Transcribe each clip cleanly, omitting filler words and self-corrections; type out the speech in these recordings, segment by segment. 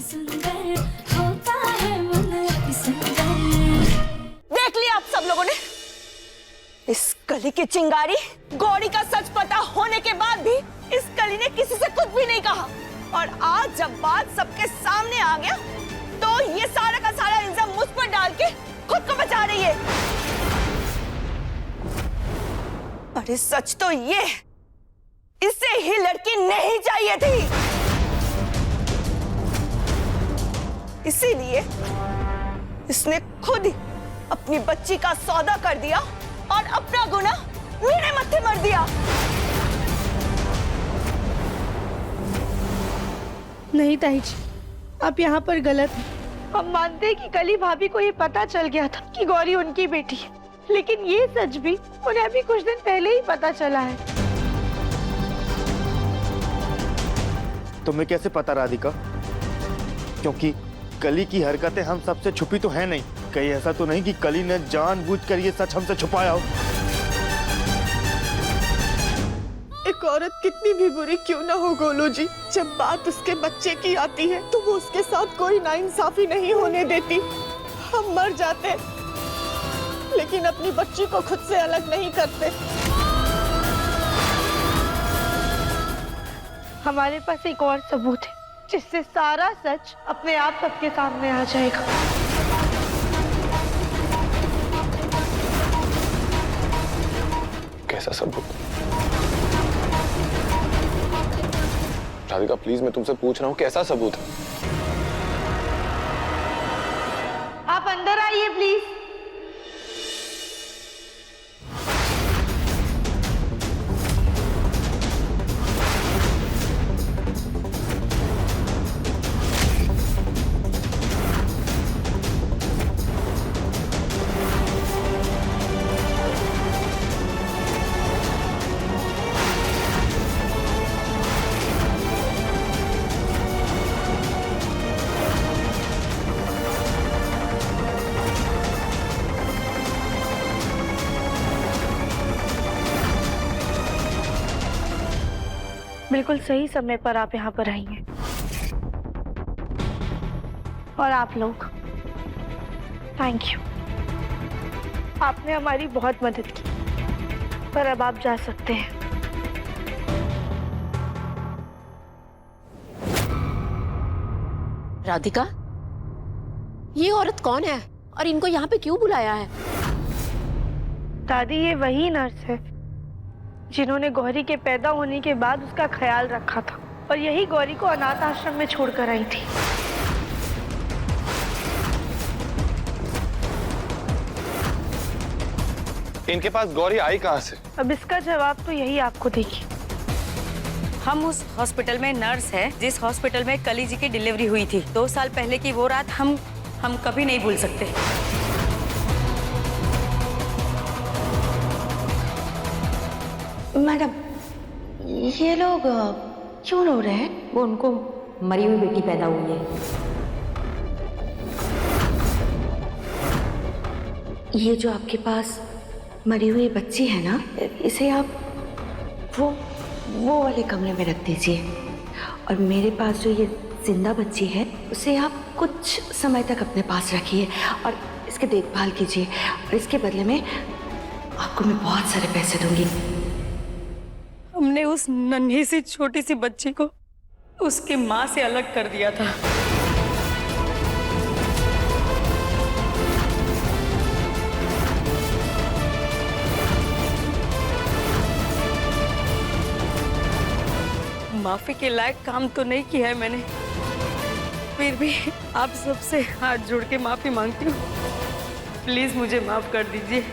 सुंदर होता है मन अति सुंदर। देख लिया आप सब लोगों ने, इस कली की चिंगारी गौरी का सच पता होने के बाद भी इस कली ने किसी से कुछ भी नहीं कहा, और आज जब बात सबके सामने आ गया तो ये सारा का सारा इल्जाम मुझ पर डाल के खुद को बचा रही है। अरे सच तो ये, इसे ही लड़की नहीं चाहिए थी, इसीलिए इसने खुद ही अपनी बच्ची का सौदा कर दिया और अपना गुनाह मेरे मत्थे मर दिया। नहीं ताई जी, आप यहाँ पर गलत हैं। हम मानते हैं कि कली भाभी को ये पता चल गया था कि गौरी उनकी बेटी है, लेकिन ये सच भी उन्हें अभी कुछ दिन पहले ही पता चला है। तुम्हें कैसे पता राधिका? क्योंकि कली की हरकतें हम सबसे छुपी तो है नहीं। कहीं ऐसा तो नहीं कि कली ने जानबूझकर ये सच हमसे छुपाया हो। एक औरत कितनी भी बुरी क्यों ना हो गोलू जी, जब बात उसके बच्चे की आती है तो वो उसके साथ कोई नाइंसाफी नहीं होने देती। हम मर जाते लेकिन अपनी बच्ची को खुद से अलग नहीं करते। हमारे पास एक और सबूत है जिससे सारा सच अपने आप सबके सामने आ जाएगा। कैसा सबूत? राधिका प्लीज, मैं तुमसे पूछ रहा हूँ, कैसा सबूत है? आप अंदर आइए प्लीज। बिल्कुल सही समय पर आप यहाँ पर आई हैं। और आप लोग, थैंक यू। आपने हमारी बहुत मदद की, पर अब आप जा सकते हैं। राधिका, ये औरत कौन है और इनको यहाँ पे क्यों बुलाया है? दादी, ये वही नर्स है जिन्होंने गौरी के पैदा होने के बाद उसका ख्याल रखा था, और यही गौरी को अनाथ आश्रम में छोड़कर आई थी। इनके पास गौरी आई कहाँ से? अब इसका जवाब तो यही आपको देगी। हम उस हॉस्पिटल में नर्स है जिस हॉस्पिटल में कली जी की डिलीवरी हुई थी। 2 साल पहले की वो रात हम कभी नहीं भूल सकते। मैडम, ये लोग क्यों रो रहे हैं? वो उनको मरी हुई बेटी पैदा हुई है। ये जो आपके पास मरी हुई बच्ची है ना, इसे आप वो वाले कमरे में रख दीजिए, और मेरे पास जो ये जिंदा बच्ची है उसे आप कुछ समय तक अपने पास रखिए और इसकी देखभाल कीजिए, और इसके बदले में आपको मैं बहुत सारे पैसे दूंगी। हमने उस नन्ही सी छोटी सी बच्ची को उसकी माँ से अलग कर दिया था। माफी के लायक काम तो नहीं किया है मैंने, फिर भी आप सबसे हाथ जोड़ के माफी मांगती हूँ। प्लीज मुझे माफ कर दीजिए।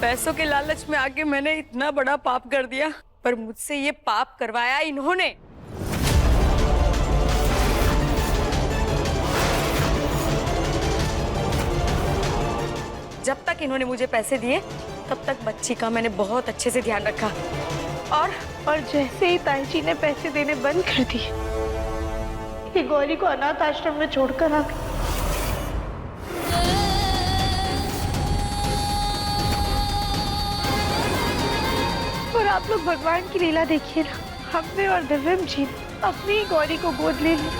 पैसों के लालच में आके मैंने इतना बड़ा पाप कर दिया, पर मुझसे ये पाप करवाया इन्होंने। जब तक इन्होंने मुझे पैसे दिए तब तक बच्ची का मैंने बहुत अच्छे से ध्यान रखा, और जैसे ही ताई जी ने पैसे देने बंद कर दिए, ये गौरी को अनाथ आश्रम में छोड़कर आ गई। और आप लोग भगवान की लीला देखिए ना, हमने और दिव्यम जी अपनी ही गौरी को गोद ले ली।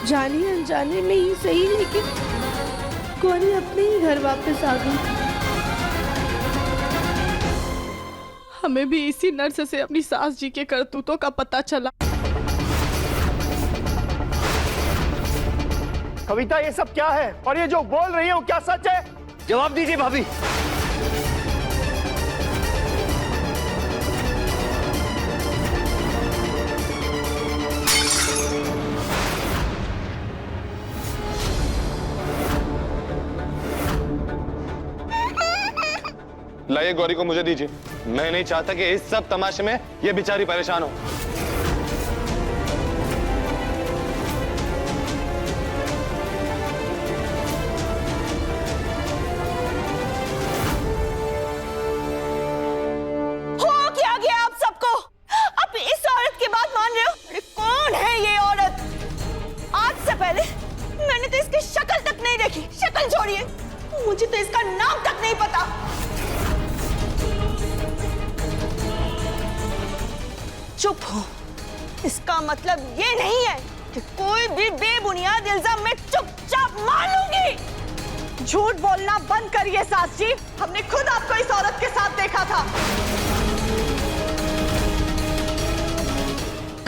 जाने अनजाने में ही सही, लेकिन गौरी अपने ही घर वापस आ गई। हमें भी इसी नर्स से अपनी सास जी के करतूतों का पता चला। कविता, ये सब क्या है और ये जो बोल रही है वो क्या सच है? जवाब दीजिए भाभी। लाइए गौरी को मुझे दीजिए। मैं नहीं चाहता कि इस सब तमाशे में ये बेचारी परेशान हो। हो क्या गया आप सबको? अब इस औरत की बात मान रहे हो? अरे कौन है ये औरत? आज से पहले मैंने तो इसकी शक्ल तक नहीं देखी। शक्ल छोड़िए, मुझे तो इसका नाम तक नहीं पता। चुप हो, इसका मतलब ये नहीं है कि कोई भी बेबुनियाद इल्जाम मैं चुपचाप मान लूंगी। झूठ बोलना बंद करिए सास जी, हमने खुद आपको इस औरत के साथ देखा था।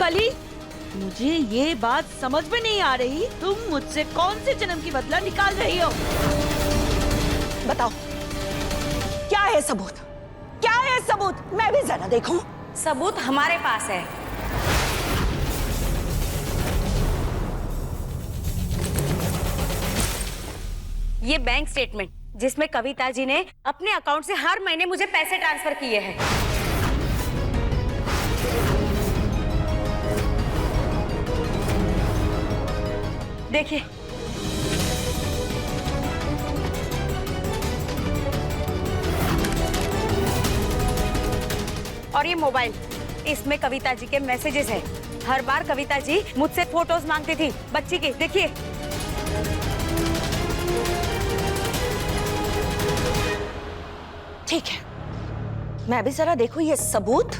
कली, मुझे ये बात समझ में नहीं आ रही, तुम मुझसे कौन से जन्म की बदला निकाल रही हो? बताओ, क्या है सबूत? क्या है सबूत? मैं भी जरा देखूं। सबूत हमारे पास है। ये बैंक स्टेटमेंट जिसमें कविता जी ने अपने अकाउंट से हर महीने मुझे पैसे ट्रांसफर किए हैं। देखिए, और ये मोबाइल, इसमें कविता जी के मैसेजेस हैं। हर बार कविता जी मुझसे फोटोज मांगती थी बच्ची की। देखिए, ठीक है, मैं भी जरा देखूं ये सबूत।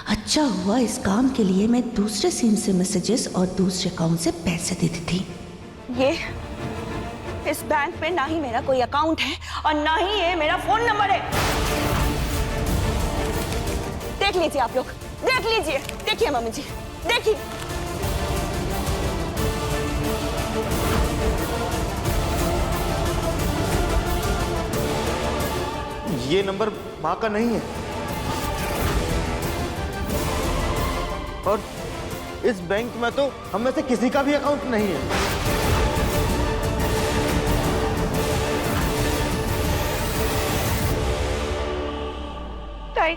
अच्छा हुआ इस काम के लिए मैं दूसरे सिम से मैसेजेस और दूसरे अकाउंट से पैसे देती थी। ये इस बैंक में ना ही मेरा कोई अकाउंट है और ना ही ये मेरा फोन नंबर है। देख लीजिए आप लोग, देख लीजिए। देखिए मम्मी जी, देखिए। ये नंबर माँ का नहीं है और इस बैंक में तो हम में से किसी का भी अकाउंट नहीं है। ताई,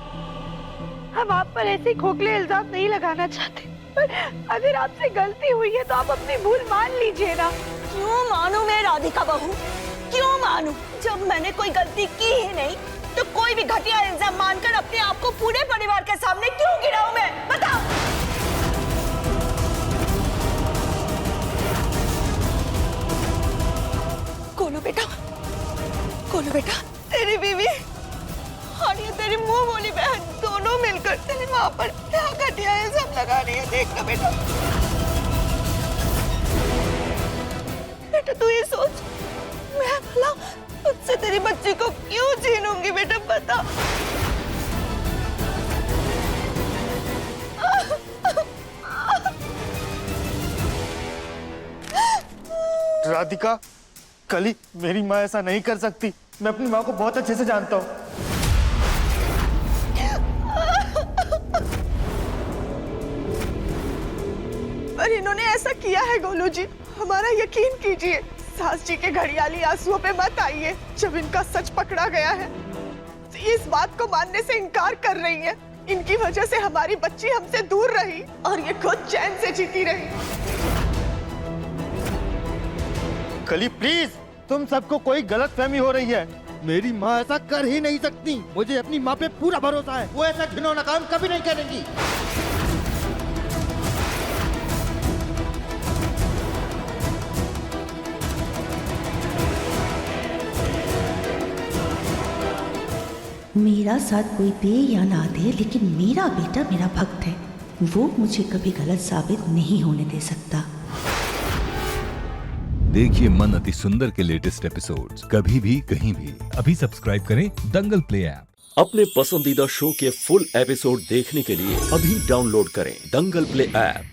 हम आप पर ऐसे खोखले इल्जाम नहीं लगाना चाहते, पर अगर आपसे गलती हुई है तो आप अपनी भूल मान लीजिए ना। क्यों मानूं मैं राधिका बहू? क्यों मानूं? जब मैंने कोई गलती की ही नहीं तो कोई भी घटिया इल्जाम मानकर अपने आप को पूरे परिवार के सामने क्यों गिराऊं मैं? बताओ। गोलू बेटा, गोलू बेटा, तेरी बीवी और ये तेरी मुंह बोली बहन दोनों मिलकर तेरी माँ पर क्या घटिया इल्जाम लगा रही है। देखना बेटा, बेटा तू ये सोच, मैं भला उससे तेरी बच्ची को क्यों छीनूंगी? बेटा बता। राधिका, कली, मेरी माँ ऐसा नहीं कर सकती। मैं अपनी माँ को बहुत अच्छे से जानता हूँ। पर इन्होंने ऐसा किया है गोलू जी, हमारा यकीन कीजिए। सास जी के घड़ियाली आंसुओं पे मत आइए। जब इनका सच पकड़ा गया है तो इस बात को मानने से इनकार कर रही है। इनकी वजह से हमारी बच्ची हमसे दूर रही और ये खुद चैन से जीती रही। कली प्लीज, तुम सबको कोई गलतफहमी हो रही है। मेरी माँ ऐसा कर ही नहीं सकती। मुझे अपनी माँ पे पूरा भरोसा है, वो ऐसा घिनौना काम कभी नहीं करेंगी। मेरा साथ कोई दे या ना दे, लेकिन मेरा बेटा मेरा भक्त है, वो मुझे कभी गलत साबित नहीं होने दे सकता। देखिए मन अति सुंदर के लेटेस्ट एपिसोड्स कभी भी कहीं भी। अभी सब्सक्राइब करें दंगल प्ले ऐप। अपने पसंदीदा शो के फुल एपिसोड देखने के लिए अभी डाउनलोड करें दंगल प्ले ऐप।